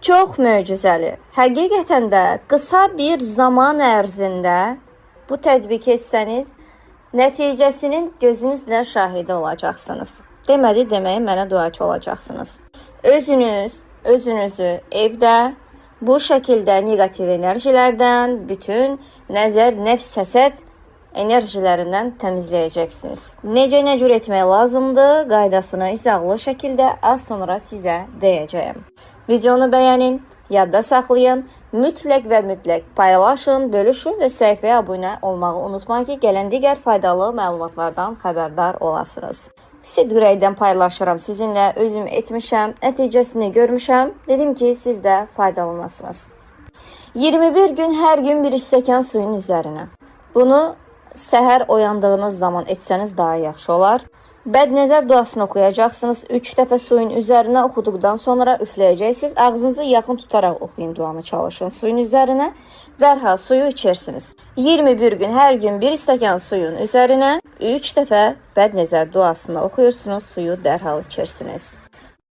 Çox möcüzəli. Həqiqətən də qısa bir zaman ərzində bu tətbiq etsəniz, nəticəsinin gözünüzlə şahidi olacaqsınız. Deməli, mənə duacı olacaqsınız. Özünüzü evdə bu şəkildə negativ enerjilərdən, bütün nəzər, nəfs, həsəd enerjilərindən təmizləyəcəksiniz. Necə nə cür etmək lazımdır, qaydasını izahlı şəkildə az sonra sizə deyəcəyəm. Videonu bəyənin, yadda saxlayın, mütləq və mütləq paylaşın, bölüşün və səhifəyə abunə olmağı unutmayın ki, gələn digər faydalı məlumatlardan xəbərdar olasınız. Sidq ürəkdən paylaşıram sizinlə, özüm etmişəm, nəticəsini görmüşəm, dedim ki, siz də faydalanasınız. 21 gün hər gün bir stəkan suyun üzərinə. Bunu səhər oyandığınız zaman etsəniz daha yaxşı olar. Bədnəzər duasını oxuyacaqsınız. 3 dəfə suyun üzərinə oxuduqdan sonra üfləyəcəksiniz. Ağzınızı yaxın tutaraq oxuyun duanı, çalışın suyun üzərinə. Dərhal suyu içərsiniz. 21 gün hər gün bir stəkan suyun üzərinə 3 dəfə bədnəzər duasını oxuyursunuz. Suyu dərhal içərsiniz.